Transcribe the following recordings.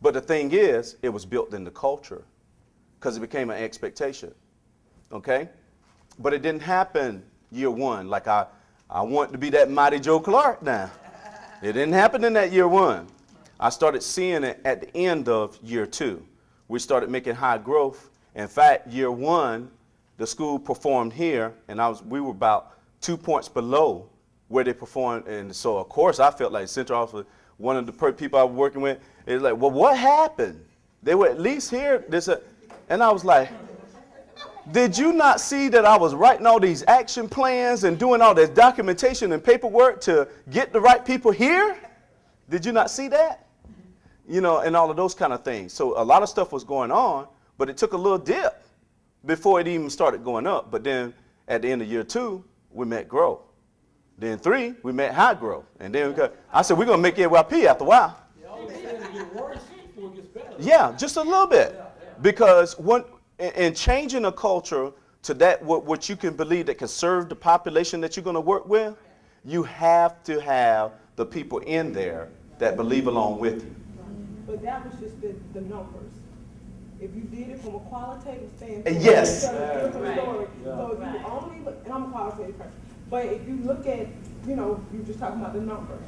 But the thing is, it was built in the culture because it became an expectation, okay? But it didn't happen year one. Like I want to be that mighty Joe Clark now. It didn't happen in that year one. I started seeing it at the end of year two. We started making high growth. In fact, year one, the school performed here, and we were about 2 points below where they performed. And so, of course, I felt like Central Office, one of the people I was working with, is like, well, what happened? They were at least here. And I was like, did you not see that I was writing all these action plans and doing all this documentation and paperwork to get the right people here? Did you not see that? You know, and all of those kind of things. So a lot of stuff was going on, but it took a little dip before it even started going up. But then at the end of year two, we met growth. Then three, we met high growth. And then I said, we're going to make NYP after a while. Yeah, just a little bit. Because in changing a culture to that what you can believe that can serve the population that you're going to work with, you have to have the people in there that believe along with you. But that was just the numbers. If you did it from a qualitative standpoint, yes. It's a different story. So if you only look, and I'm a qualitative person, but if you look at, you know, you're just talking about the numbers.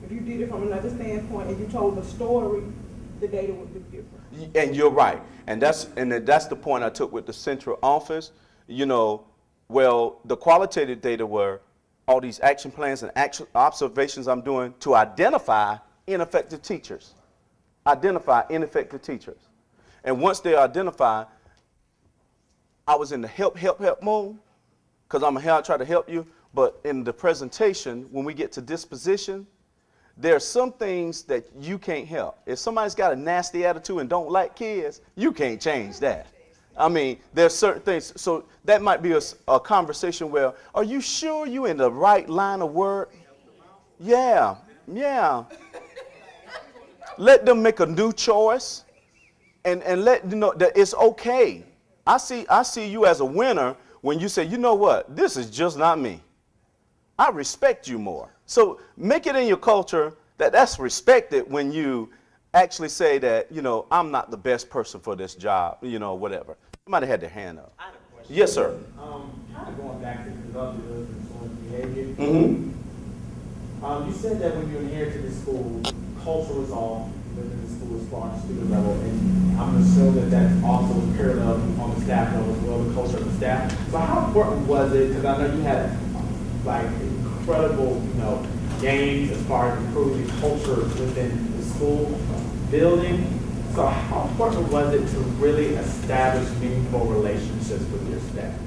If you did it from another standpoint and you told the story, the data would be different. And you're right. And that's the point I took with the central office. You know, well, the qualitative data were all these action plans and action observations I'm doing to identify ineffective teachers. Identify ineffective teachers. And once they're identified, I was in the help mode, because I'm here, I try to help you. But in the presentation, when we get to disposition, there are some things that you can't help. If somebody's got a nasty attitude and don't like kids, you can't change that. I mean, there's certain things. So that might be a conversation where, are you sure you're in the right line of work? Yeah. Let them make a new choice and let you know that it's okay. I see you as a winner when you say, you know what, this is just not me. I respect you more. So make it in your culture that's respected when you actually say that, you know, I'm not the best person for this job, you know, whatever. Somebody had their hand up. I had a question. Yes, sir. Kind of going back to productive influence behavior. Mm-hmm. You said that when you inherited the school, culture was off within the school as far as student level, and I'm assuming that that's also parallel on the staff level as well, the culture of the staff. So how important was it? Because I know you had like incredible, you know, gains as far as improving culture within the school building. So how important was it to really establish meaningful relationships with your staff?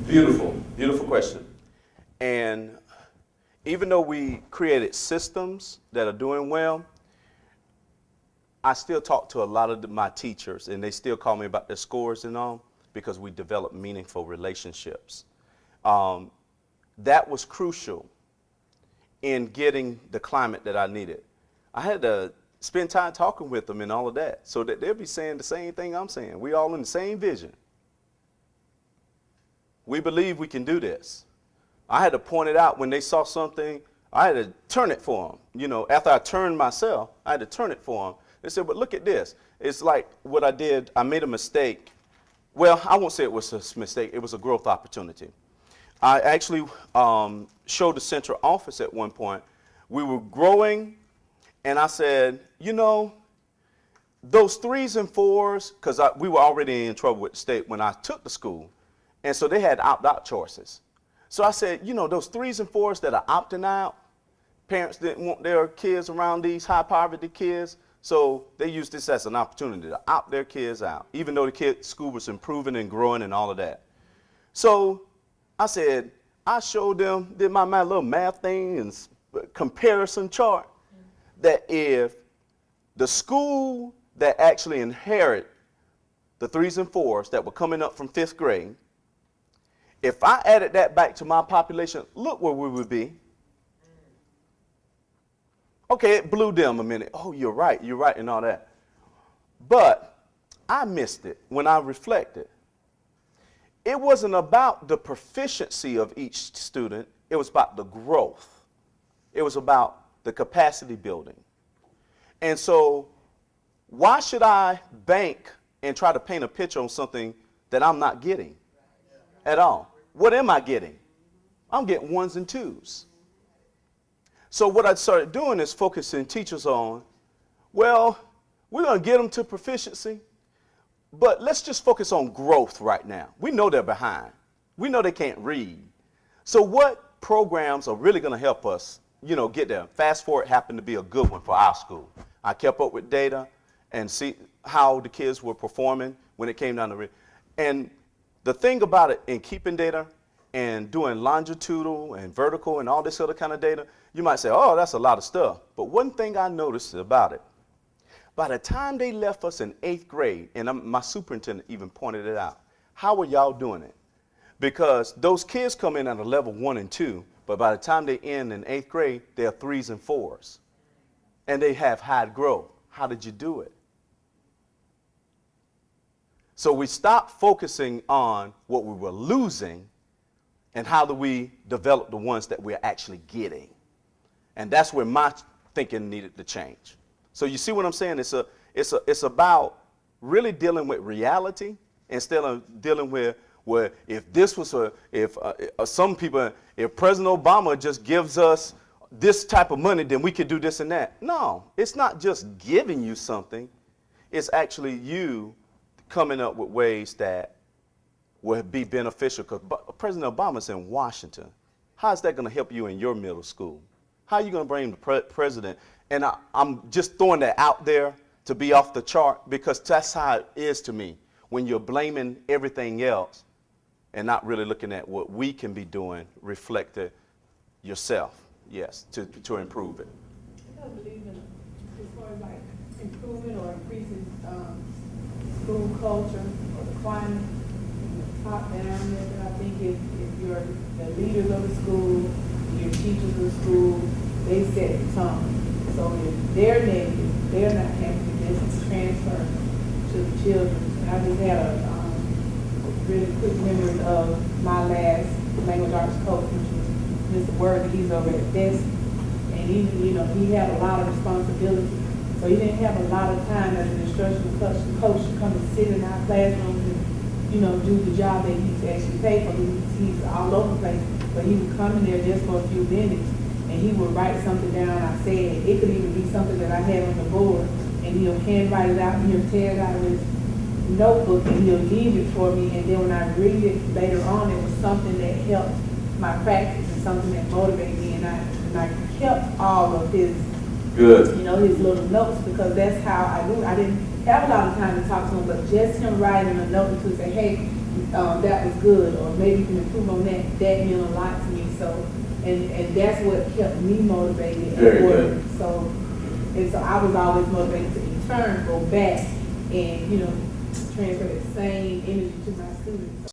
Beautiful question. And even though we created systems that are doing well, I still talk to a lot of my teachers, and they still call me about their scores and all, because we developed meaningful relationships. That was crucial in getting the climate that I needed. I had to spend time talking with them and all of that, so that they'll be saying the same thing I'm saying. We all in the same vision. We believe we can do this. I had to point it out when they saw something. I had to turn it for them. You know, after I turned myself, I had to turn it for them. They said, but look at this. It's like what I did. I made a mistake. Well, I won't say it was a mistake. It was a growth opportunity. I actually showed the central office at one point. We were growing, and I said, you know, those 3s and 4s, because we were already in trouble with the state when I took the school, and so they had opt-out choices. So I said, you know, those 3s and 4s that are opting out, parents didn't want their kids around these high poverty kids, so they used this as an opportunity to opt their kids out, even though the school was improving and growing and all of that. So I said, I showed them, did my little math thing and comparison chart, that if the school that actually inherit the 3s and 4s that were coming up from 5th grade, if I added that back to my population, look where we would be. Okay, it blew them a minute. Oh, you're right, and all that. But I missed it when I reflected. It wasn't about the proficiency of each student. It was about the growth. It was about the capacity building. And so Why should I bank and try to paint a picture on something that I'm not getting at all? What am I getting? I'm getting ones and twos. So what I started doing is focusing teachers on, well, we're going to get them to proficiency, but let's just focus on growth right now. We know they're behind. We know they can't read. So what programs are really going to help us, get there? Fast Forward happened to be a good one for our school. I kept up with data and see how the kids were performing when it came down to read. And the thing about it in keeping data and doing longitudinal and vertical and all this other kind of data, you might say, oh, that's a lot of stuff. But one thing I noticed about it, by the time they left us in 8th grade, and my superintendent even pointed it out, how are y'all doing it? Because those kids come in at a level 1 and 2, but by the time they end in 8th grade, they're 3s and 4s. And they have high growth. How did you do it? So we stopped focusing on what we were losing and how do we develop the ones that we're actually getting. And that's where my thinking needed to change. So you see what I'm saying? It's about really dealing with reality instead of dealing with, well, if this was if President Obama just gives us this type of money, then we could do this and that. No, it's not just giving you something. It's actually you coming up with ways that will be beneficial. Because President Obama's in Washington. How is that going to help you in your middle school? How are you going to bring the president? And I'm just throwing that out there to be off the chart because that's how it is to me. When you're blaming everything else and not really looking at what we can be doing, reflected yourself, yes, to improve it. I don't believe in, as far as like improving or increasing school culture or the climate from the top down there. I think if you're the leaders of the school, your teachers of the school, they set the tone. So if they're negative, they're not happy, this transfer to the children. And I just had a really quick memory of my last language arts coach, which was Mr. Worthy. He's over at desk, and he had a lot of responsibility. So he didn't have a lot of time as an instructional coach to come and sit in our classrooms and, do the job that he's actually paid for. He's all over the place. But he would come in there just for a few minutes and he would write something down. I said, it could even be something that I had on the board, and he'll handwrite it out and he'll tear it out of his notebook and he'll leave it for me. And then when I read it later on, it was something that helped my practice and something that motivated me. And I kept all of his good, his little notes, because that's how I knew. I didn't have a lot of time to talk to him, but just him writing a note to say, hey, that was good, or maybe you can improve on that, that meant a lot to me. So, and that's what kept me motivated at work. So I was always motivated to in turn go back and, transfer that same energy to my students.